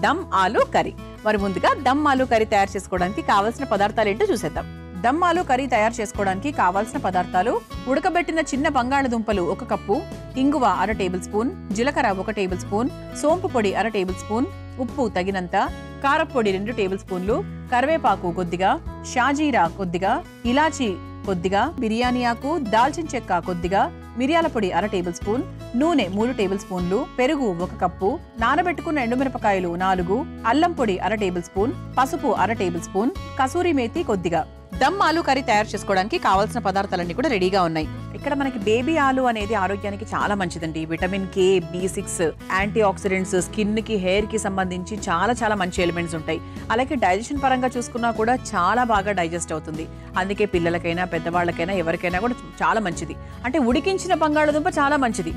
దమ్ ఆలు కర్రీ. మరి ముందుగా దమ్ ఆలు కర్రీ తయారు చేసుకోవడానికి కావాల్సిన పదార్థాలు ఏంటో చూసేద్దాం. దమ్ ఆలు కర్రీ తయారు చేసుకోవడానికి కావాల్సిన పదార్థాలు: ఉడకబెట్టిన చిన్న బంగాళదుంపలు 1 కప్పు, ఇంగువ 1/2 టేబుల్ స్పూన్, జీలకర్ర 1 టేబుల్ స్పూన్, సోంపు పొడి 1/2 టేబుల్ స్పూన్, ఉప్పు తగినంత, కారపొడి 2 టేబుల్ స్పూన్లు, కరివేపాకు కొద్దిగా, షాజీరా కొద్దిగా, ఇలాచీ కొద్దిగా, బిర్యానీ ఆకు, దాల్చిన చెక్క కొద్దిగా, మిరియాల పొడి 1/2 టేబుల్ స్పూన్, నూనె 3 టేబుల్ స్పూన్లు, పెరుగు 1 కప్పు, నానబెట్టుకున్న ఎండుమిరపకాయలు 4, అల్లం పొడి 1/2 టేబుల్ స్పూన్, పసుపు 1/2 టేబుల్ స్పూన్, కసూరి మేతి కొద్దిగా. దమ్ ఆలు కర్రీ తయారు చేసుకోవడానికి కావాల్సిన పదార్థాలన్నీ కూడా రెడీగా ఉన్నాయి. ఇక్కడ మనకి బేబీ ఆలు అనేది ఆరోగ్యానికి చాలా మంచిదండి. Vitamin K, B6, antioxidants, skin కి, హెయిర్ కి సంబంధించి చాలా మంచి ఎలిమెంట్స్ ఉంటాయి. అలాగే డైజెషన్ పరంగా చూసుకున్నా కూడా చాలా బాగా డైజెస్ట్ అవుతుంది. అందుకే పిల్లలకైనా పెద్దవాళ్ళకైనా ఎవరికైనా కూడా చాలా మంచిది. అంటే ఉడికించిన బంగాళదుంప చాలా మంచిది.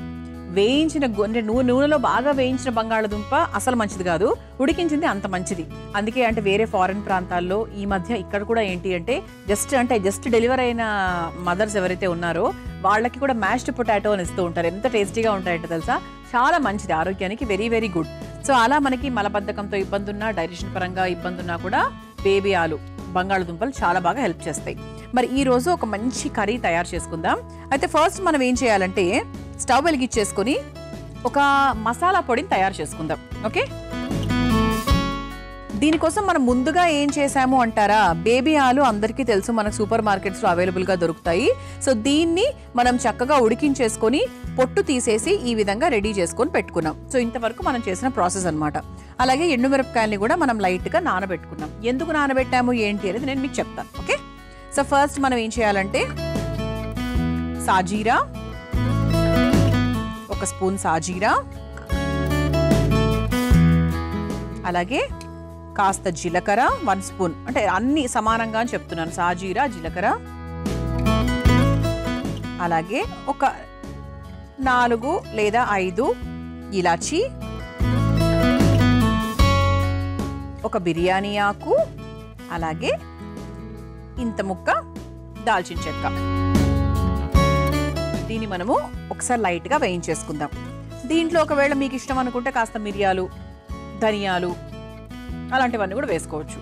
వేయించిన అంటే నూనెలో బాగా వేయించిన బంగాళదుంప అసలు మంచిది కాదు, ఉడికించింది అంత మంచిది. అందుకే అంటే వేరే ఫారిన్ ప్రాంతాల్లో ఈ మధ్య ఇక్కడ కూడా ఏంటి అంటే జస్ట్ డెలివరీ అయిన మదర్స్ ఎవరైతే ఉన్నారో వాళ్ళకి కూడా మ్యాష్డ్ పొటాటో అని ఇస్తూ ఉంటారు. ఎంత టేస్టీగా ఉంటాయంటే తెలుసా, చాలా మంచిది ఆరోగ్యానికి, వెరీ గుడ్. సో అలా మనకి మలబద్ధకంతో ఇబ్బంది ఉన్నా, డైజెషన్ పరంగా ఇబ్బంది ఉన్నా కూడా బేబీ ఆలు బంగాళదుంపలు చాలా బాగా హెల్ప్ చేస్తాయి. మరి ఈ రోజు ఒక మంచి కర్రీ తయారు చేసుకుందాం. అయితే ఫస్ట్ మనం ఏం చేయాలంటే స్టవ్ వెలిగించేసుకొని ఒక మసాలా పొడిని తయారు చేసుకుందాం. ఓకే, దీనికోసం మనం ముందుగా ఏం చేసాము అంటారా, బేబీ ఆలు అందరికీ తెలుసు, మనకు సూపర్ మార్కెట్స్లో అవైలబుల్గా దొరుకుతాయి. సో దీన్ని మనం చక్కగా ఉడికించేసుకొని పొట్టు తీసేసి ఈ విధంగా రెడీ చేసుకొని పెట్టుకున్నాం. సో ఇంతవరకు మనం చేసిన ప్రాసెస్ అనమాట. అలాగే ఎండుమిరపకాయల్ని కూడా మనం లైట్గా నానబెట్టుకున్నాం. ఎందుకు నానబెట్టాము ఏంటి అనేది నేను మీకు చెప్తాను. ఓకే, సో ఫస్ట్ మనం ఏం చేయాలంటే సాజీరా 1 స్పూన్ సాజీరా, అలాగే కాస్త జీలకర్ర 1 స్పూన్, అంటే అన్ని సమానంగా అని చెప్తున్నాను, సాజీరా జీలకర్ర, అలాగే ఒక 4 లేదా 5 ఇలాచీ, ఒక బిర్యానీ ఆకు, అలాగే ఇంత ముక్క దాల్చిన చెక్క. దీన్ని మనము ఒకసారి లైట్గా వేయించేసుకుందాం. దీంట్లో ఒకవేళ మీకు ఇష్టం అనుకుంటే కాస్త మిరియాలు, ధనియాలు అలాంటివన్నీ కూడా వేసుకోవచ్చు.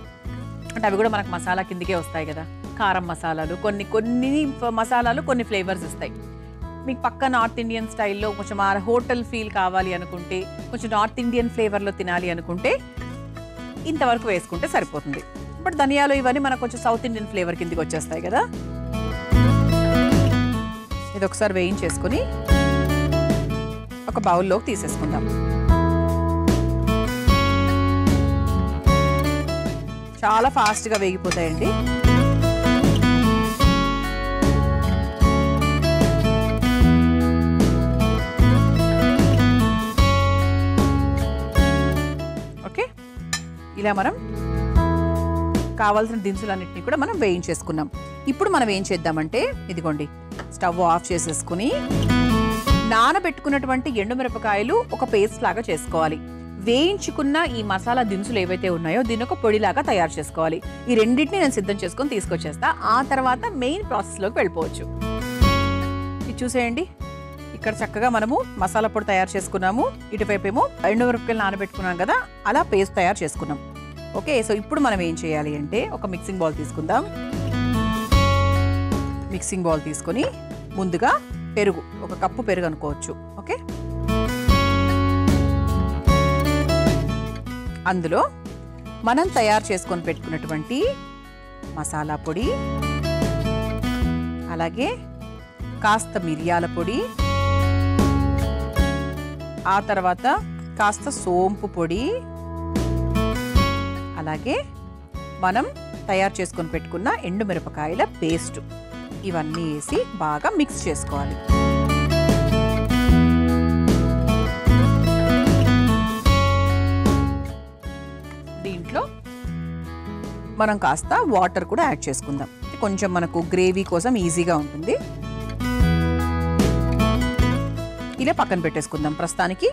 అంటే అవి కూడా మనకు మసాలా కిందకే వస్తాయి కదా. కారం మసాలాలు కొన్ని మసాలాలు కొన్ని ఫ్లేవర్స్ ఇస్తాయి. మీకు పక్క నార్త్ ఇండియన్ స్టైల్లో కొంచెం హోటల్ ఫీల్ కావాలి అనుకుంటే, కొంచెం నార్త్ ఇండియన్ ఫ్లేవర్లో తినాలి అనుకుంటే ఇంతవరకు వేసుకుంటే సరిపోతుంది. బట్ ధనియాలు ఇవన్నీ మనకు కొంచెం సౌత్ ఇండియన్ ఫ్లేవర్ కిందకి వచ్చేస్తాయి కదా. ఇది ఒకసారి వేయించేసుకొని ఒక బౌల్లోకి తీసేసుకుందాం. చాలా ఫాస్ట్గా వేగిపోతాయండి. ఓకే, ఇలా మనం కావాల్సిన దినుసులన్నింటినీ కూడా మనం వేయించేసుకున్నాం. ఇప్పుడు మనం ఏం చేద్దామంటే ఇదిగోండి, స్టవ్ ఆఫ్ చేసేసుకుని నానబెట్టుకున్నటువంటి ఎండుమిరపకాయలు ఒక పేస్ట్ లాగా చేసుకోవాలి. వేయించుకున్న ఈ మసాలా దినుసులు ఏవైతే ఉన్నాయో దీని ఒక పొడిలాగా తయారు చేసుకోవాలి. ఈ రెండింటిని నేను సిద్ధం చేసుకొని తీసుకొచ్చేస్తా. ఆ తర్వాత మెయిన్ ప్రాసెస్లోకి వెళ్ళిపోవచ్చు. ఇది చూసేయండి, ఇక్కడ చక్కగా మనము మసాలా పొడి తయారు చేసుకున్నాము. ఇటువైపు ఏమో ఎండుమిరపకాయలు నానబెట్టుకున్నాం కదా, అలా పేస్ట్ తయారు చేసుకున్నాం. ఓకే, సో ఇప్పుడు మనం ఏం చేయాలి అంటే ఒక మిక్సింగ్ బౌల్ తీసుకుందాం. మిక్సింగ్ బౌల్ తీసుకొని ముందుగా పెరుగు, 1 కప్పు పెరుగు అనుకోవచ్చు. ఓకే, అందులో మనం తయారు చేసుకొని పెట్టుకున్నటువంటి మసాలా పొడి, అలాగే కాస్త మిరియాల పొడి, ఆ తర్వాత కాస్త సోంపు పొడి, అలాగే మనం తయారు చేసుకొని పెట్టుకున్న ఎండుమిరపకాయల పేస్ట్, ఇవన్నీ వేసి బాగా మిక్స్ చేసుకోవాలి. దీంట్లో మనం కాస్త వాటర్ కూడా యాడ్ చేసుకుందాం. కొంచెం మనకు గ్రేవీ కోసం ఈజీగా ఉంటుంది. ఇలా పక్కన పెట్టేసుకుందాం. ప్రస్తుతానికి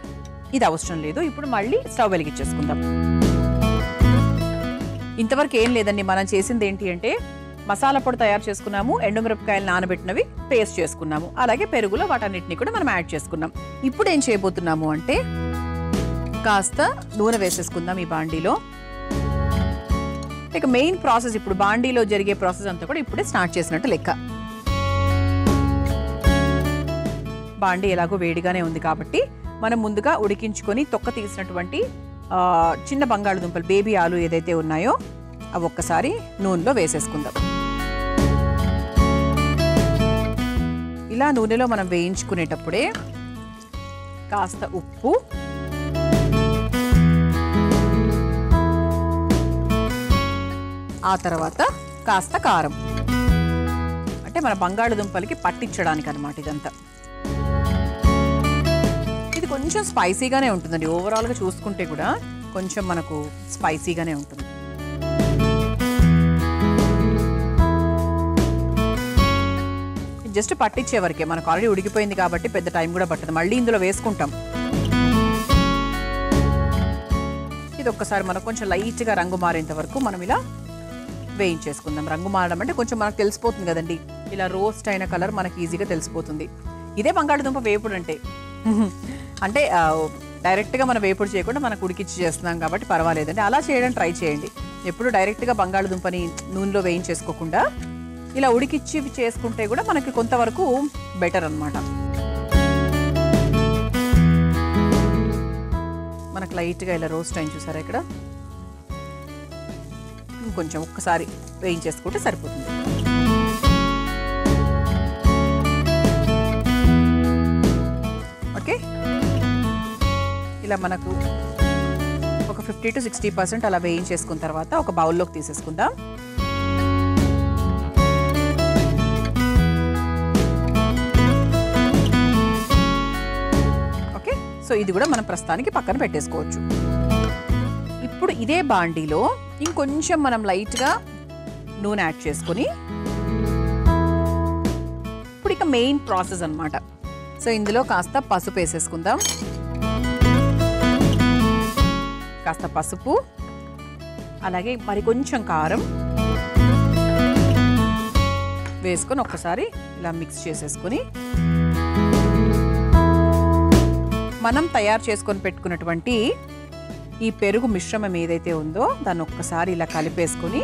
ఇది అవసరం లేదు. ఇప్పుడు మళ్ళీ స్టవ్ వెలిగించేసుకుందాం. ఇంతవరకు ఏం లేదండి, మనం చేసింది ఏంటి అంటే మసాలా పొడి తయారు చేసుకున్నాము, ఎండుమిరపకాయలు నానబెట్టినవి పేస్ట్ చేసుకున్నాము, అలాగే పెరుగులో వాటన్నిటిని కూడా మనం యాడ్ చేసుకున్నాం. ఇప్పుడు ఏం చేయబోతున్నాము అంటే కాస్త నూనె వేసేసుకుందాం ఈ బాండీలో. ఇక మెయిన్ ప్రాసెస్ ఇప్పుడు బాండీలో జరిగే ప్రాసెస్ అంతా కూడా ఇప్పుడే స్టార్ట్ చేసినట్టు లెక్క. బాండీ ఎలాగో వేడిగానే ఉంది కాబట్టి మనం ముందుగా ఉడికించుకొని తొక్క తీసినటువంటి చిన్న బంగాళదుంపలు బేబీ ఆలు ఏదైతే ఉన్నాయో అవి ఒక్కసారి నూనెలో వేసేసుకుందాం. ఇలా నూనెలో మనం వేయించుకునేటప్పుడే కాస్త ఉప్పు, ఆ తర్వాత కాస్త కారం, అంటే మన బంగాళదుంపలకి పట్టించడానికి అన్నమాట ఇదంతా. ఇది కొంచెం స్పైసీగానే ఉంటుందండి, ఓవరాల్గా చూసుకుంటే కూడా కొంచెం మనకు స్పైసీగానే ఉంటుంది. జస్ట్ పట్టించే వరకే, మనకు ఆల్రెడీ ఉడికిపోయింది కాబట్టి పెద్ద టైం కూడా పట్టదు. మళ్ళీ ఇందులో వేసుకుంటాం. ఇది ఒక్కసారి మనకు కొంచెం లైట్గా రంగు మారేంత వరకు మనం ఇలా వేయించేసుకుందాం. రంగు మారడం అంటే కొంచెం మనకు తెలిసిపోతుంది కదండి, ఇలా రోస్ట్ అయిన కలర్ మనకి ఈజీగా తెలిసిపోతుంది. ఇదే బంగాళదుంప వేపుడు అంటే అంటే డైరెక్ట్గా మనం వేపుడు చేయకుండా మనకు ఉడికిచ్చి చేస్తున్నాం కాబట్టి పర్వాలేదండి. అలా చేయడం ట్రై చేయండి. ఎప్పుడు డైరెక్ట్గా బంగాళదుంపని నూనెలో వేయించేసుకోకుండా ఇలా ఉడికిచ్చి చేసుకుంటే కూడా మనకి కొంతవరకు బెటర్ అన్నమాట. మనకు లైట్గా ఇలా రోస్ట్ అయింది చూసారా ఇక్కడ, ఇంకొంచెం ఒక్కసారి వేయించేసుకుంటే సరిపోతుంది. ఓకే, ఇలా మనకు ఒక 50 to 60% అలా వేయించేసుకున్న తర్వాత ఒక బౌల్లోకి తీసేసుకుందాం. ఓకే, సో ఇది కూడా మనం ప్రస్తుతానికి పక్కన పెట్టేసుకోవచ్చు. ఇప్పుడు ఇదే బాండీలో ఇంకొంచెం మనం లైట్గా నూనె యాడ్ చేసుకొని, ఇప్పుడు ఇక మెయిన్ ప్రాసెస్ అన్నమాట. సో ఇందులో కాస్త పసుపు వేసేసుకుందాం. కాస్త పసుపు, అలాగే మరి కొంచెం కారం వేసుకొని ఒక్కసారి ఇలా మిక్స్ చేసేసుకొని మనం తయారు చేసుకొని పెట్టుకున్నటువంటి ఈ పెరుగు మిశ్రమం ఏదైతే ఉందో దాన్ని ఒక్కసారి ఇలా కలిపేసుకొని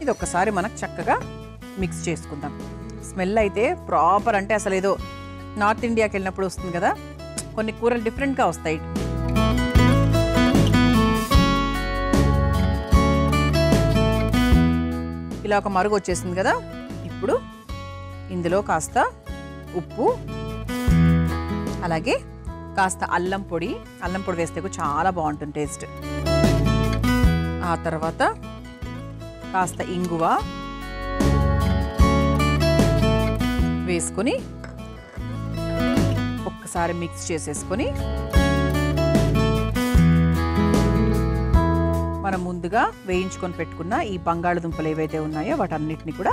ఇది ఒక్కసారి మనకు చక్కగా మిక్స్ చేసుకుందాం. స్మెల్ అయితే ప్రాపర్, అంటే అసలు ఏదో నార్త్ ఇండియాకి వెళ్ళినప్పుడు వస్తుంది కదా, కొన్ని కూరలు డిఫరెంట్గా వస్తాయి. ఇలా ఒక మరుగు వచ్చేసింది కదా. ఇప్పుడు ఇందులో కాస్త ఉప్పు, అలాగే కాస్త అల్లం పొడి వేస్తే కూడా చాలా బాగుంటుంది టేస్ట్. ఆ తర్వాత కాస్త ఇంగువ వేసుకొని ఒక్కసారి మిక్స్ చేసేసుకొని మనం ముందుగా వేయించుకొని పెట్టుకున్న ఈ బంగాళదుంపలు ఏవైతే ఉన్నాయో వాటన్నిటిని కూడా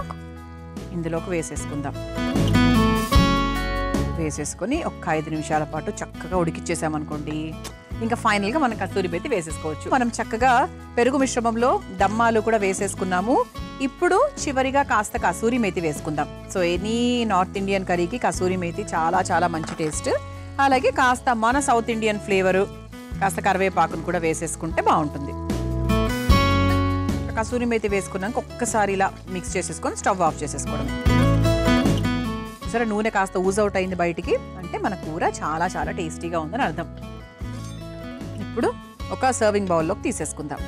ఇందులోకి వేసేసుకుందాం. వేసేసుకొని ఒక 5 నిమిషాల పాటు చక్కగా ఉడికిచ్చేసామనుకోండి, ఇంకా ఫైనల్గా మనం కస్తూరి మేతి వేసేసుకోవచ్చు. మనం చక్కగా పెరుగు మిశ్రమంలో దమ్మాలు కూడా వేసేసుకున్నాము. ఇప్పుడు చివరిగా కాస్త కసూరి మేతి వేసుకుందాం. సో ఎనీ నార్త్ ఇండియన్ కర్రీకి కసూరి మేతి చాలా చాలా మంచి టేస్ట్. అలాగే కాస్త మన సౌత్ ఇండియన్ ఫ్లేవరు, కాస్త కరివేపాకును కూడా వేసేసుకుంటే బాగుంటుంది. కసూరి మేతి వేసుకున్నాక ఒక్కసారి ఇలా మిక్స్ చేసేసుకొని స్టవ్ ఆఫ్ చేసేసుకోవడం. సరే, నూనె కాస్త ఊజ్ అవుట్ అయింది బయటికి, అంటే మన కూర చాలా చాలా టేస్టీగా ఉందని అర్థం. ఇప్పుడు ఒక సర్వింగ్ బౌల్లోకి తీసేసుకుందాం.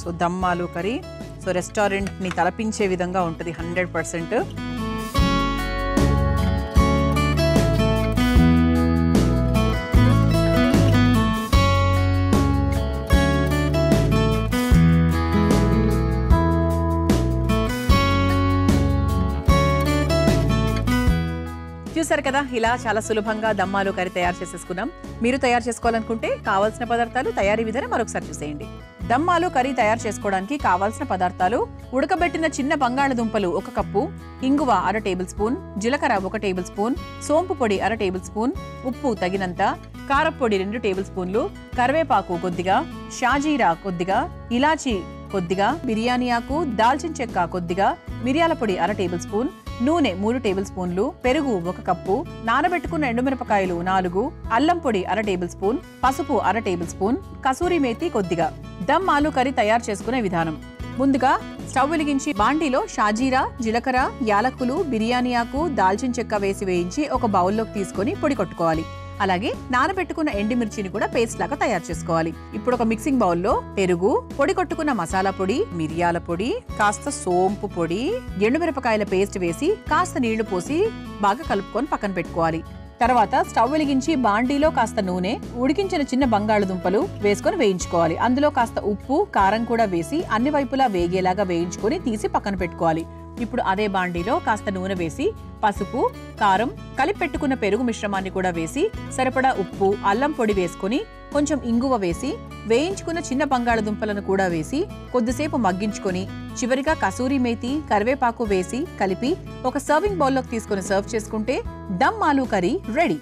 సో దమ్ ఆలు కర్రీ, సో రెస్టారెంట్ని తలపించే విధంగా ఉంటుంది 100%. చూసారు కదా, ఇలా చాలా సులభంగా దమ్ ఆలు కర్రీ తయారు చేసేసుకున్నాం. మీరు తయారు చేసుకోవాలనుకుంటే కావాల్సిన పదార్థాలు, తయారీ విధానం మరొకసారి చూసేయండి. దమ్ ఆలు కర్రీ తయారు చేసుకోవడానికి కావాల్సిన పదార్థాలు: ఉడకబెట్టిన చిన్న బంగాళదుంపలు 1 కప్పు, ఇంగువ 1/2 టేబుల్ స్పూన్, జీలకర్ర 1 టేబుల్ స్పూన్, సోంపు పొడి 1/2 టేబుల్ స్పూన్, ఉప్పు తగినంత, కారప్పొడి 2 టేబుల్ స్పూన్లు, కరివేపాకు కొద్దిగా, షాజీరా కొద్దిగా, ఇలాచీ కొద్దిగా, బిర్యానీ ఆకు, దాల్చిన చెక్క కొద్దిగా, మిరియాల పొడి 1/2 టేబుల్ స్పూన్, నూనె 3 టేబుల్ స్పూన్లు, పెరుగు 1 కప్పు, నానబెట్టుకున్న ఎండుమిరపకాయలు 4, అల్లం పొడి 1/2 టేబుల్ స్పూన్, పసుపు 1/2 టేబుల్ స్పూన్, కసూరి మేతి కొద్దిగా. దమ్ ఆలు కర్రీ తయారు చేసుకునే విధానం: ముందుగా స్టవ్ వెలిగించి బాండీలో షాజీరా, జీలకర్ర, యాలక్కులు, బిర్యానీ ఆకు, దాల్చిన చెక్క వేసి వేయించి ఒక బౌల్లోకి తీసుకొని పొడి కొట్టుకోవాలి. అలాగే నానబెట్టుకున్న ఎండుమిర్చిని కూడా పేస్ట్ లాగా తయారు చేసుకోవాలి. ఇప్పుడు ఒక మిక్సింగ్ బౌల్లో పెరుగు, పొడి కొట్టుకున్న మసాలా పొడి, మిరియాల పొడి, కాస్త సోంపు పొడి, ఎండుమిరపకాయల పేస్ట్ వేసి కాస్త నీళ్లు పోసి బాగా కలుపుకొని పక్కన పెట్టుకోవాలి. తర్వాత స్టవ్ వెలిగించి బాండీలో కాస్త నూనె, ఉడికించిన చిన్న బంగాళదుంపలు వేసుకొని వేయించుకోవాలి. అందులో కాస్త ఉప్పు, కారం కూడా వేసి అన్ని వైపులా వేగేలాగా వేయించుకొని తీసి పక్కన పెట్టుకోవాలి. ఇప్పుడు అదే బాండీలో కాస్త నూనె వేసి పసుపు, కారం, కలిపి పెట్టుకున్న పెరుగు మిశ్రమాన్ని కూడా వేసి సరిపడా ఉప్పు, అల్లం పొడి వేసుకొని కొంచెం ఇంగువ వేసి వేయించుకున్న చిన్న బంగాళదుంపలను కూడా వేసి కొద్దిసేపు మగ్గించుకొని చివరిగా కసూరి మేతి, కరివేపాకు వేసి కలిపి ఒక సర్వింగ్ బౌల్లోకి తీసుకొని సర్వ్ చేసుకుంటే దమ్ ఆలు కర్రీ రెడీ.